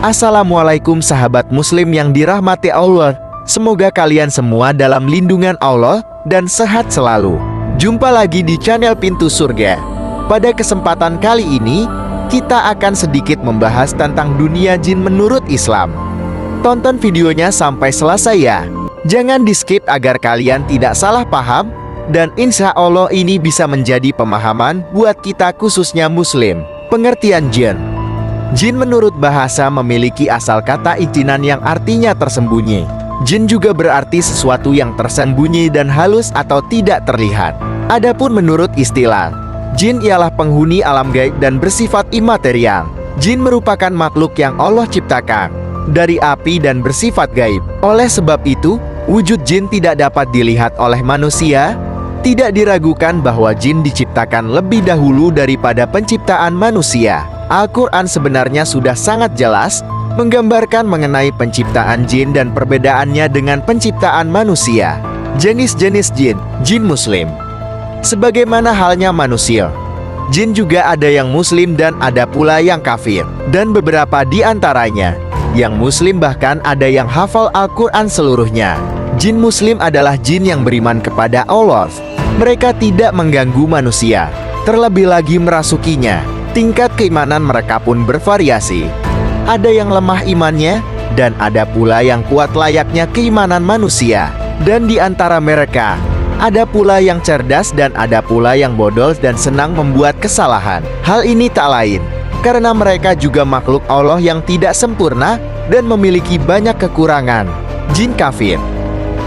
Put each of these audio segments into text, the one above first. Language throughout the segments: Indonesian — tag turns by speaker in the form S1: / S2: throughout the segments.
S1: Assalamualaikum sahabat muslim yang dirahmati Allah. Semoga kalian semua dalam lindungan Allah dan sehat selalu. Jumpa lagi di channel Pintu Surga. Pada kesempatan kali ini, kita akan sedikit membahas tentang dunia jin menurut Islam. Tonton videonya sampai selesai ya. Jangan di-skip agar kalian tidak salah paham. Dan insya Allah ini bisa menjadi pemahaman buat kita khususnya muslim. Pengertian jin. Jin menurut bahasa memiliki asal kata ijinan yang artinya tersembunyi. Jin juga berarti sesuatu yang tersembunyi dan halus atau tidak terlihat. Adapun menurut istilah, jin ialah penghuni alam gaib dan bersifat imaterial. Jin merupakan makhluk yang Allah ciptakan dari api dan bersifat gaib. Oleh sebab itu, wujud jin tidak dapat dilihat oleh manusia. Tidak diragukan bahwa jin diciptakan lebih dahulu daripada penciptaan manusia. Al-Quran sebenarnya sudah sangat jelas menggambarkan mengenai penciptaan jin dan perbedaannya dengan penciptaan manusia. Jenis-jenis jin, jin muslim. Sebagaimana halnya manusia, jin juga ada yang muslim dan ada pula yang kafir. Dan beberapa di antaranya, yang muslim bahkan ada yang hafal Al-Quran seluruhnya. Jin muslim adalah jin yang beriman kepada Allah. Mereka tidak mengganggu manusia, terlebih lagi merasukinya. Tingkat keimanan mereka pun bervariasi. Ada yang lemah imannya, dan ada pula yang kuat layaknya keimanan manusia. Dan di antara mereka, ada pula yang cerdas dan ada pula yang bodoh dan senang membuat kesalahan. Hal ini tak lain, karena mereka juga makhluk Allah yang tidak sempurna dan memiliki banyak kekurangan. Jin kafir.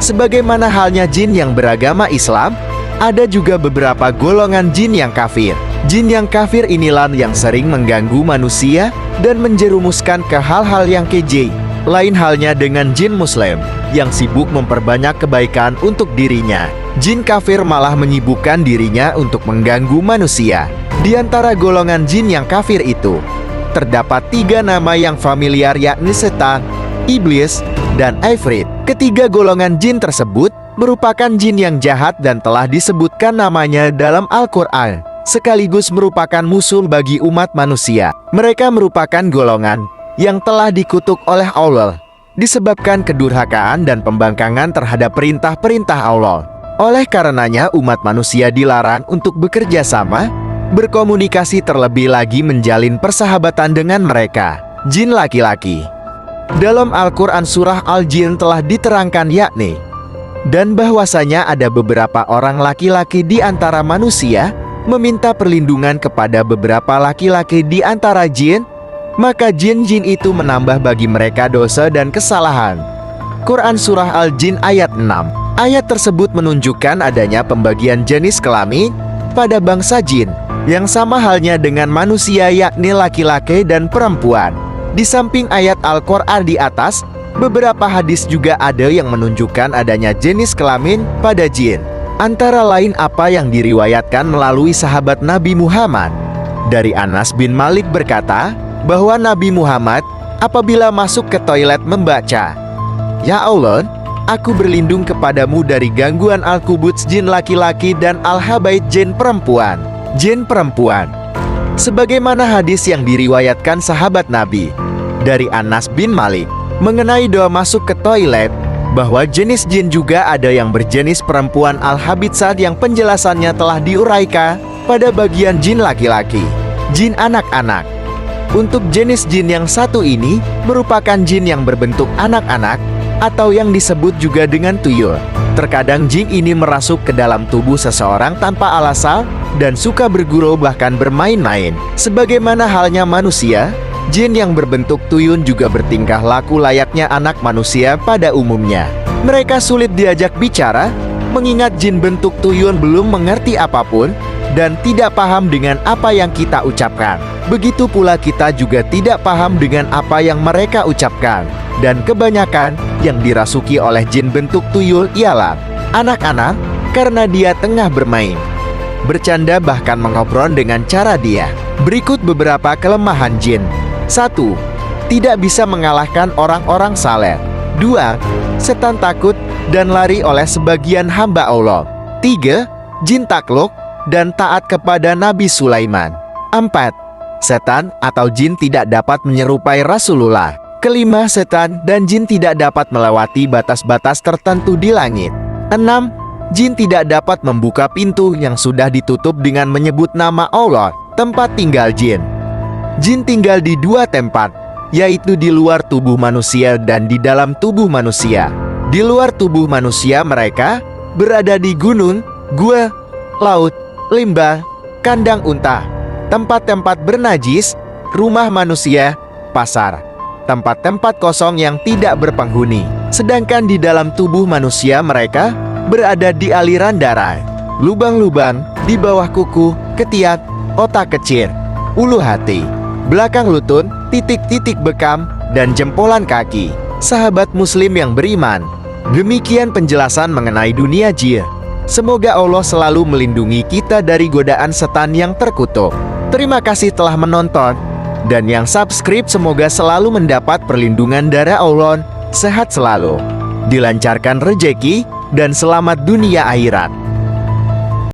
S1: Sebagaimana halnya jin yang beragama Islam, ada juga beberapa golongan jin yang kafir. Jin yang kafir inilah yang sering mengganggu manusia dan menjerumuskan ke hal-hal yang keji. Lain halnya dengan jin muslim yang sibuk memperbanyak kebaikan untuk dirinya. Jin kafir malah menyibukkan dirinya untuk mengganggu manusia. Di antara golongan jin yang kafir itu, terdapat 3 nama yang familiar, yakni setan, iblis, dan ifrit. Ketiga golongan jin tersebut merupakan jin yang jahat dan telah disebutkan namanya dalam Al-Quran, sekaligus merupakan musuh bagi umat manusia. Mereka merupakan golongan yang telah dikutuk oleh Allah disebabkan kedurhakaan dan pembangkangan terhadap perintah-perintah Allah. Oleh karenanya umat manusia dilarang untuk bekerja sama, berkomunikasi, terlebih lagi menjalin persahabatan dengan mereka. Jin laki-laki. Dalam Al-Quran surah Al-Jin telah diterangkan yakni, dan bahwasanya ada beberapa orang laki-laki di antara manusia meminta perlindungan kepada beberapa laki-laki di antara jin, maka jin-jin itu menambah bagi mereka dosa dan kesalahan. Quran Surah Al-Jin ayat 6. Ayat tersebut menunjukkan adanya pembagian jenis kelamin pada bangsa jin, yang sama halnya dengan manusia, yakni laki-laki dan perempuan. Di samping ayat Al-Quran di atas, beberapa hadis juga ada yang menunjukkan adanya jenis kelamin pada jin. Antara lain apa yang diriwayatkan melalui sahabat Nabi Muhammad. Dari Anas bin Malik berkata, bahwa Nabi Muhammad apabila masuk ke toilet membaca, "Ya Allah, aku berlindung kepadamu dari gangguan al-kubuts jin laki-laki dan al-habait jin perempuan." Jin perempuan. Sebagaimana hadis yang diriwayatkan sahabat Nabi dari Anas bin Malik mengenai doa masuk ke toilet, bahwa jenis jin juga ada yang berjenis perempuan al-habitsat yang penjelasannya telah diuraikan pada bagian jin laki-laki. Jin anak-anak. Untuk jenis jin yang satu ini merupakan jin yang berbentuk anak-anak atau yang disebut juga dengan tuyul. Terkadang jin ini merasuk ke dalam tubuh seseorang tanpa alasan dan suka bergurau bahkan bermain-main. Sebagaimana halnya manusia, jin yang berbentuk tuyul juga bertingkah laku layaknya anak manusia pada umumnya. Mereka sulit diajak bicara, mengingat jin bentuk tuyul belum mengerti apapun dan tidak paham dengan apa yang kita ucapkan. Begitu pula kita juga tidak paham dengan apa yang mereka ucapkan. Dan kebanyakan yang dirasuki oleh jin bentuk tuyul ialah anak-anak, karena dia tengah bermain, bercanda, bahkan mengobrol dengan cara dia. Berikut beberapa kelemahan jin. 1. Tidak bisa mengalahkan orang-orang saleh. 2. Setan takut dan lari oleh sebagian hamba Allah. 3. Jin takluk dan taat kepada Nabi Sulaiman. 4. Setan atau jin tidak dapat menyerupai Rasulullah. Kelima, setan dan jin tidak dapat melewati batas-batas tertentu di langit. 6. Jin tidak dapat membuka pintu yang sudah ditutup dengan menyebut nama Allah, tempat tinggal jin. Jin tinggal di dua tempat, yaitu di luar tubuh manusia dan di dalam tubuh manusia. Di luar tubuh manusia mereka berada di gunung, gua, laut, limbah, kandang unta, tempat-tempat bernajis, rumah manusia, pasar, tempat-tempat kosong yang tidak berpenghuni. Sedangkan di dalam tubuh manusia mereka berada di aliran darah, lubang-lubang di bawah kuku, ketiak, otak kecil, ulu hati, belakang lutut, titik-titik bekam, dan jempolan kaki. Sahabat muslim yang beriman, demikian penjelasan mengenai dunia jin. Semoga Allah selalu melindungi kita dari godaan setan yang terkutuk. Terima kasih telah menonton, dan yang subscribe semoga selalu mendapat perlindungan dari Allah, sehat selalu, dilancarkan rejeki, dan selamat dunia akhirat.